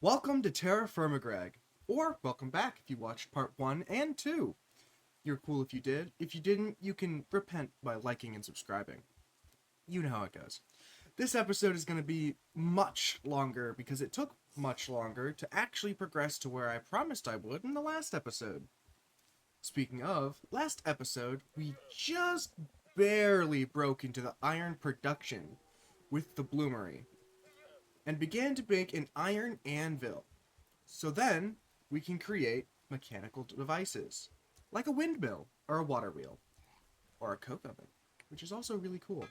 Welcome to terrafirmagreg, or welcome back if you watched part 1 and 2. You're cool if you did. If you didn't, you can repent by liking and subscribing. You know how it goes. This episode is going to be much longer because it took much longer to actually progress to where I promised I would in the last episode. Speaking of, last episode, we just barely broke into the iron production with the bloomery and began to make an iron anvil. So then, we can create mechanical devices, like a windmill, or a water wheel, or a coke oven, which is also really cool.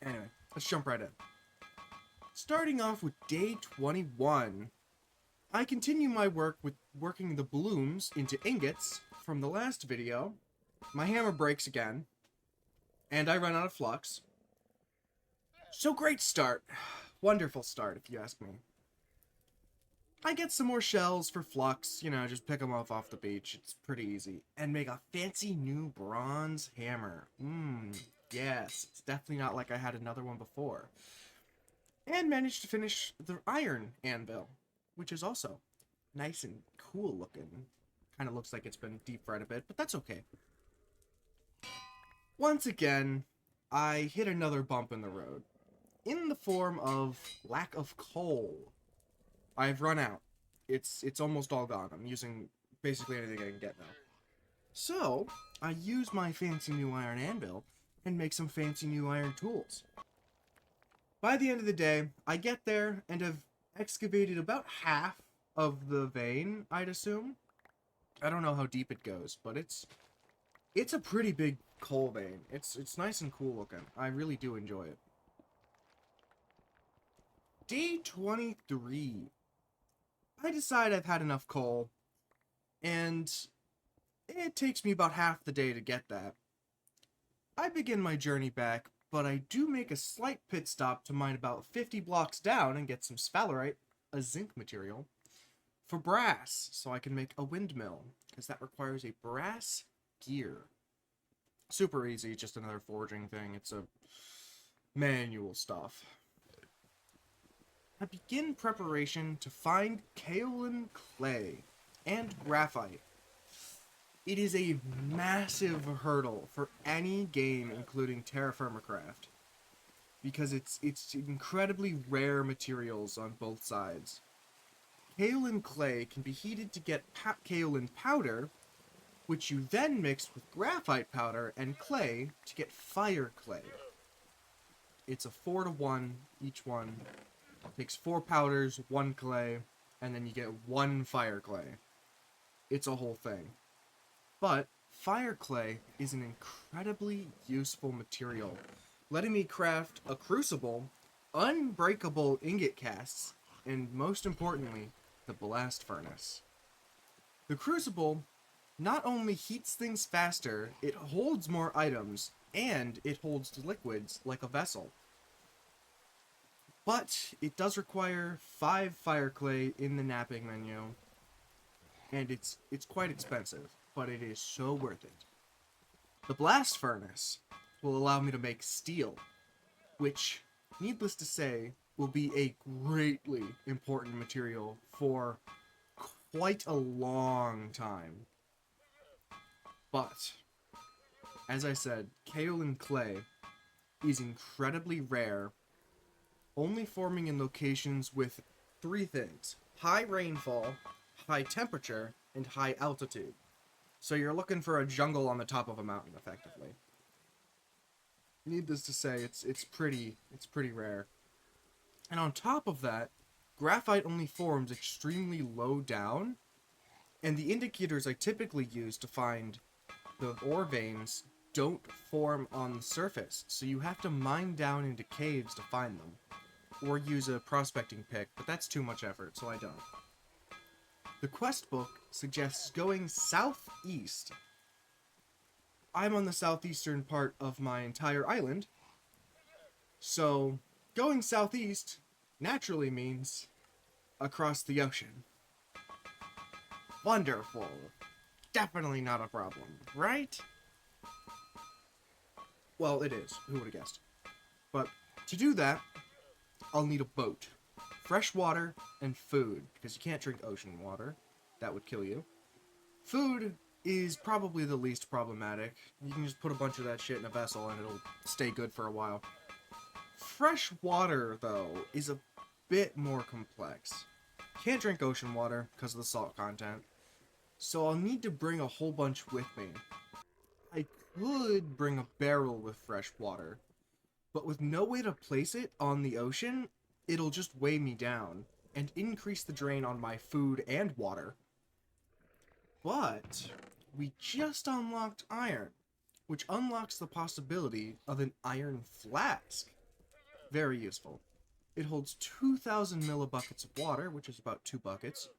Anyway, let's jump right in. Starting off with day 21, I continue my work with working the blooms into ingots from the last video. My hammer breaks again, and I run out of flux. So great start. Wonderful start, if you ask me. I get some more shells for flux, just pick them off the beach. It's pretty easy. And make a fancy new bronze hammer. Yes. It's definitely not like I had another one before. And managed to finish the iron anvil, which is also nice and cool looking. Kind of looks like it's been deep fried a bit, but that's okay. Once again, I hit another bump in the road, in the form of lack of coal. I've run out. It's almost all gone. I'm using basically anything I can get now. So, I use my fancy new iron anvil and make some fancy new iron tools. By the end of the day, I get there and have excavated about half of the vein, I'd assume. I don't know how deep it goes, but it's a pretty big coal vein. It's nice and cool looking. I really do enjoy it. Day 23. I decide I've had enough coal, and it takes me about half the day to get that. I begin my journey back, but I do make a slight pit stop to mine about 50 blocks down and get some sphalerite, a zinc material, for brass, so I can make a windmill, because that requires a brass gear. Super easy, just another forging thing. It's a manual stuff. I begin preparation to find kaolin clay and graphite. It is a massive hurdle for any game, including terrafirmacraft, because it's incredibly rare materials on both sides. Kaolin clay can be heated to get kaolin powder, which you then mix with graphite powder and clay to get fire clay. It's a 4-to-1 each one. Takes 4 powders, 1 clay, and then you get 1 fire clay. It's a whole thing. But fire clay is an incredibly useful material, letting me craft a crucible, unbreakable ingot casts, and most importantly, the blast furnace. The crucible not only heats things faster, it holds more items, and it holds liquids like a vessel. But it does require 5 fire clay in the napping menu, and it's quite expensive, but it is so worth it. The blast furnace will allow me to make steel, which, needless to say, will be a greatly important material for quite a long time. But, as I said, kaolin clay is incredibly rare, only forming in locations with 3 things: high rainfall, high temperature, and high altitude. So you're looking for a jungle on the top of a mountain, effectively. Needless to say, it's pretty rare. And on top of that, graphite only forms extremely low down, and the indicators I typically use to find the ore veins don't form on the surface, so you have to mine down into caves to find them. Or use a prospecting pick, but that's too much effort, so I don't. The quest book suggests going southeast. I'm on the southeastern part of my entire island, so going southeast naturally means across the ocean. Wonderful. Definitely not a problem, right? Well, it is. Who would have guessed? But to do that, I'll need a boat. fresh water, and food, because you can't drink ocean water. That would kill you. Food is probably the least problematic. You can just put a bunch of that shit in a vessel and it'll stay good for a while. Fresh water, though, is a bit more complex. Can't drink ocean water because of the salt content, so I'll need to bring a whole bunch with me. I could bring a barrel with fresh water, but with no way to place it on the ocean, it'll just weigh me down and increase the drain on my food and water. But we just unlocked iron, which unlocks the possibility of an iron flask. Very useful. It holds 2,000 millibuckets of water, which is about 2 buckets,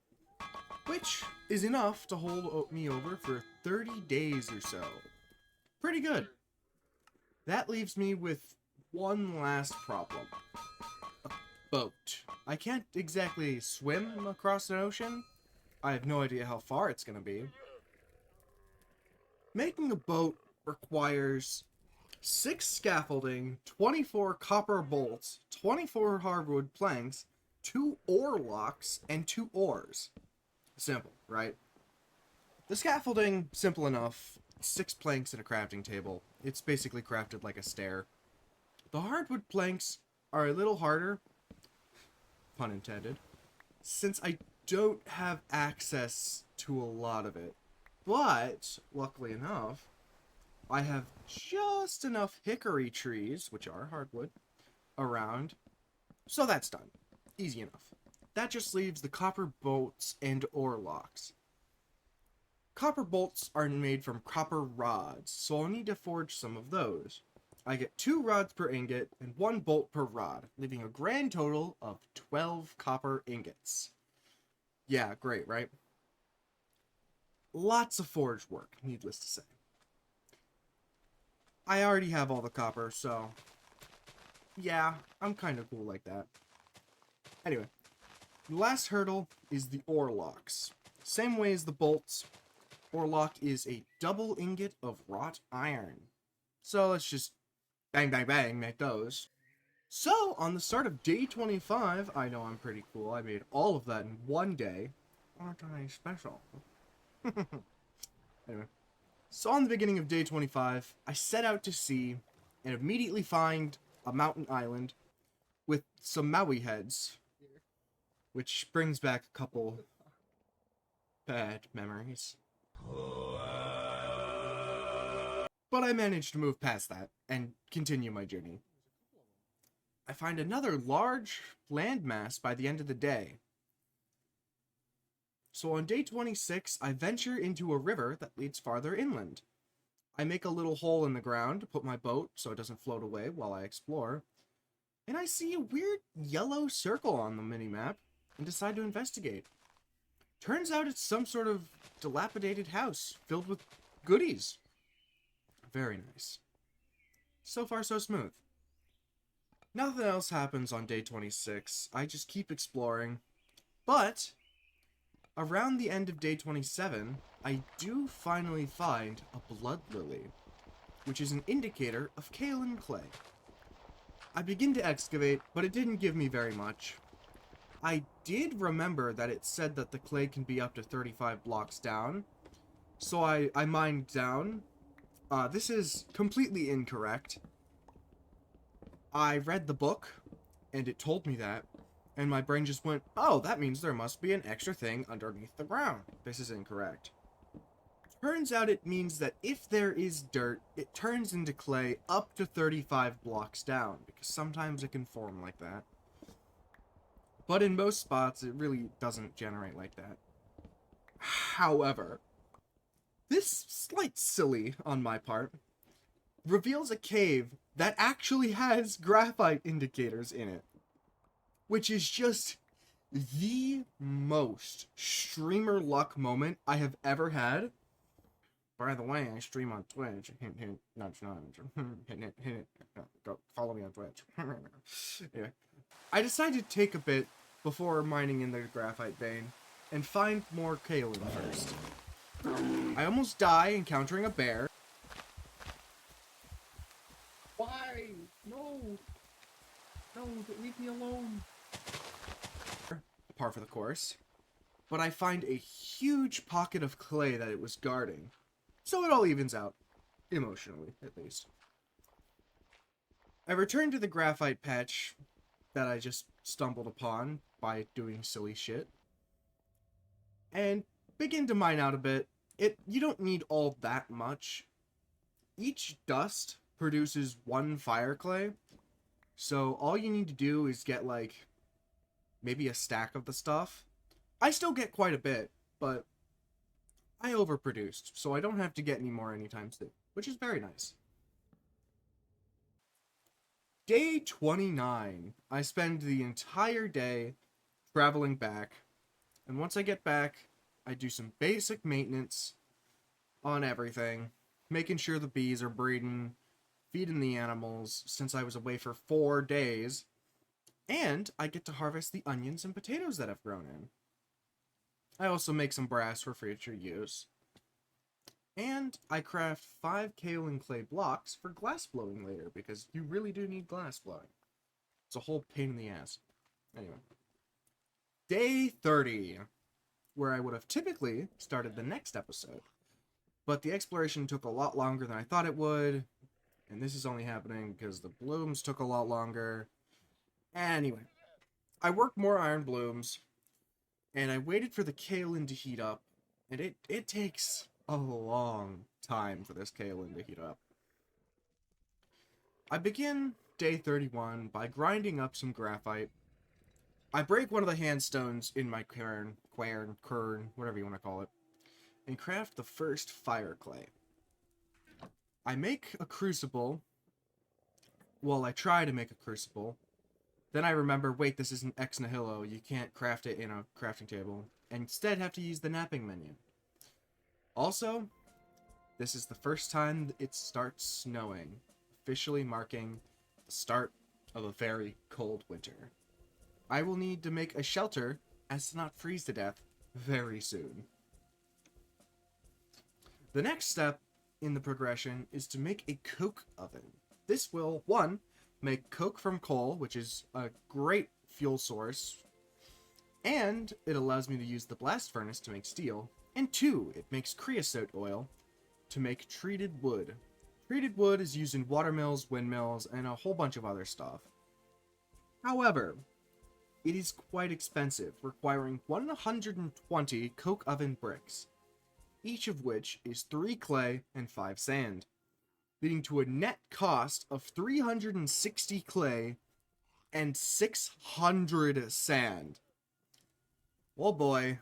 which is enough to hold me over for 30 days or so. Pretty good. That leaves me with one last problem. A boat. I can't exactly swim across an ocean. I have no idea how far it's going to be. Making a boat requires 6 scaffolding, 24 copper bolts, 24 hardwood planks, 2 oar locks, and 2 oars. Simple, right? The scaffolding, simple enough. 6 planks and a crafting table. It's basically crafted like a stair. The hardwood planks are a little harder, pun intended, since I don't have access to a lot of it. But, luckily enough, I have just enough hickory trees, which are hardwood, around, so that's done. Easy enough. That just leaves the copper bolts and oar locks. Copper bolts are made from copper rods, so I'll need to forge some of those. I get 2 rods per ingot and 1 bolt per rod, leaving a grand total of 12 copper ingots. Yeah, great, right? Lots of forge work, needless to say. I already have all the copper, so yeah, I'm kind of cool like that. Anyway, the last hurdle is the oar locks. Same way as the bolts, oar lock is a double ingot of wrought iron. So let's just bang, bang, bang, make those. So, on the start of day 25, I know I'm pretty cool. I made all of that in one day. Aren't I special? Anyway. So on the beginning of day 25, I set out to sea and immediately find a mountain island with some Maui heads, which brings back a couple bad memories. But I managed to move past that and continue my journey. I find another large landmass by the end of the day. So on day 26, I venture into a river that leads farther inland. I make a little hole in the ground to put my boat so it doesn't float away while I explore, and I see a weird yellow circle on the minimap and decide to investigate. Turns out it's some sort of dilapidated house filled with goodies. Very nice. So far so smooth. Nothing else happens on day 26. I just keep exploring. But around the end of day 27, I do finally find a blood lily, which is an indicator of kaolin clay. I begin to excavate, but it didn't give me very much. I did remember that it said that the clay can be up to 35 blocks down, so I mined down. This is completely incorrect. I read the book, and it told me that, and my brain just went, oh, that means there must be an extra thing underneath the ground. This is incorrect. Turns out it means that if there is dirt, it turns into clay up to 35 blocks down, because sometimes it can form like that. But in most spots, it really doesn't generate like that. However, this slight silly on my part reveals a cave that actually has graphite indicators in it, which is just the most streamer luck moment I have ever had. By the way, I stream on Twitch. Hint, hint, nudge, nudge. Hint, hint, hint. Go follow me on Twitch. Anyway, I decided to take a bit before mining in the graphite vein and find more kaolin first. I almost die encountering a bear. Why? No! No, leave me alone. the course, but I find a huge pocket of clay that it was guarding. So it all evens out, emotionally, at least. I return to the graphite patch that I just stumbled upon by doing silly shit, and begin to mine out a bit. You don't need all that much. Each dust produces one fire clay, so all you need to do is get like maybe a stack of the stuff. I still get quite a bit, but I overproduced, so I don't have to get any more anytime soon, which is very nice. Day 29. I spend the entire day traveling back, and once I get back, I do some basic maintenance on everything, making sure the bees are breeding, feeding the animals since I was away for 4 days, and I get to harvest the onions and potatoes that I've grown in. I also make some brass for future use. And I craft 5 kaolin clay blocks for glass blowing later, because you really do need glass blowing. It's a whole pain in the ass. Anyway. Day 30, where I would have typically started the next episode. But the exploration took a lot longer than I thought it would, and this is only happening because the blooms took a lot longer. Anyway, I worked more iron blooms, and I waited for the kaolin to heat up, and it takes a long time for this kaolin to heat up. I begin day 31 by grinding up some graphite. I break one of the handstones in my kern, whatever you want to call it, and craft the first fire clay. I make a crucible. Well, I try to make a crucible. Then I remember, wait, this isn't ex nihilo. You can't craft it in a crafting table, and instead have to use the napping menu. Also, this is the first time it starts snowing, officially marking the start of a very cold winter. I will need to make a shelter as to not freeze to death very soon. The next step in the progression is to make a coke oven. This will, 1, make coke from coal, which is a great fuel source, and it allows me to use the blast furnace to make steel, and 2, it makes creosote oil to make treated wood. Treated wood is used in watermills, windmills, and a whole bunch of other stuff. However, it is quite expensive, requiring 120 coke oven bricks, each of which is 3 clay and 5 sand, leading to a net cost of 360 clay and 600 sand. Oh boy,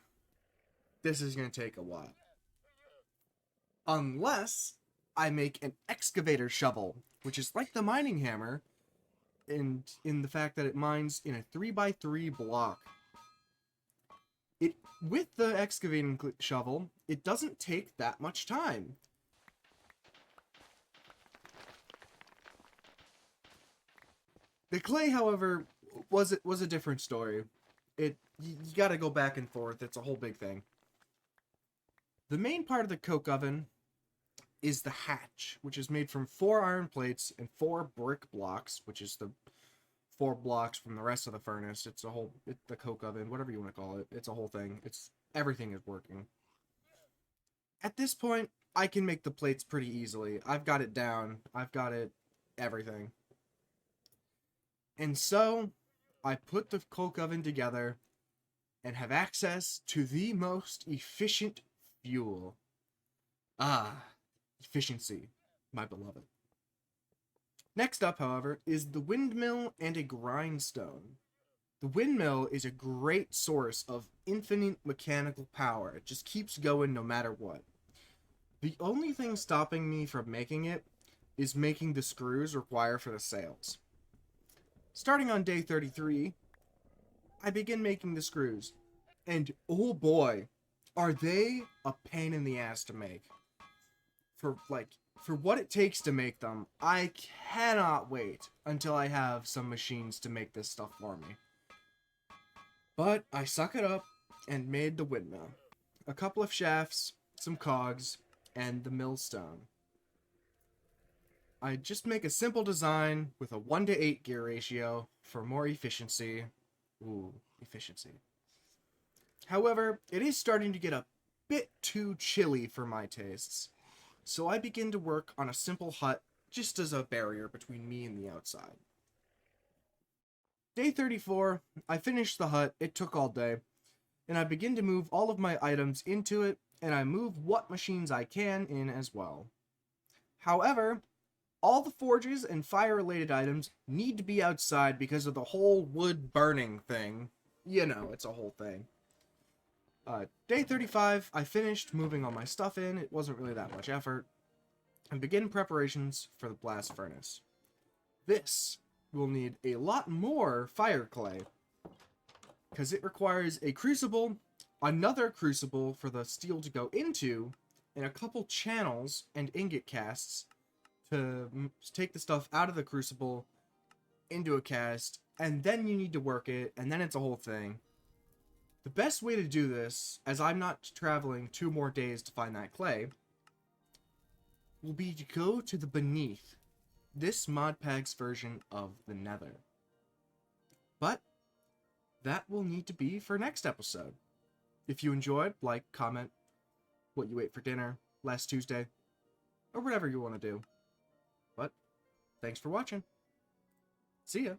this is going to take a while. Unless I make an excavator shovel, which is like the mining hammer, and in the fact that it mines in a 3x3 block. With the excavating shovel, it doesn't take that much time. The clay, however, was a different story. You gotta go back and forth. It's a whole big thing. The main part of the coke oven is the hatch, which is made from 4 iron plates and 4 brick blocks, which is the 4 blocks from the rest of the furnace. It's the coke oven, whatever you want to call it. It's a whole thing. Everything is working. At this point, I can make the plates pretty easily. I've got it down. I've got everything. And so, I put the coke oven together and have access to the most efficient fuel. Efficiency, my beloved. Next up, however, is the windmill and a grindstone. The windmill is a great source of infinite mechanical power. It just keeps going no matter what. The only thing stopping me from making it is making the screws required for the sails. Starting on day 33, I begin making the screws, and oh boy, are they a pain in the ass to make. For what it takes to make them, I cannot wait until I have some machines to make this stuff for me. But I suck it up and made the windmill. A couple of shafts, some cogs, and the millstone. I just make a simple design with a 1:8 gear ratio for more efficiency. Ooh, efficiency. However, it is starting to get a bit too chilly for my tastes, so I begin to work on a simple hut just as a barrier between me and the outside. Day 34, I finished the hut, it took all day, and I begin to move all of my items into it, and I move what machines I can in as well. However, all the forges and fire-related items need to be outside because of the whole wood burning thing. You know, it's a whole thing. Day 35, I finished moving all my stuff in, it wasn't really that much effort, and begin preparations for the blast furnace. This will need a lot more fire clay, because it requires a crucible, another crucible for the steel to go into, and a couple channels and ingot casts to take the stuff out of the crucible into a cast, and then you need to work it, and then it's a whole thing. The best way to do this, as I'm not traveling 2 more days to find that clay, will be to go to the Beneath, this mod pack's version of the Nether. But that will need to be for next episode. If you enjoyed, like, comment what you ate for dinner last Tuesday, or whatever you want to do. But thanks for watching. See ya.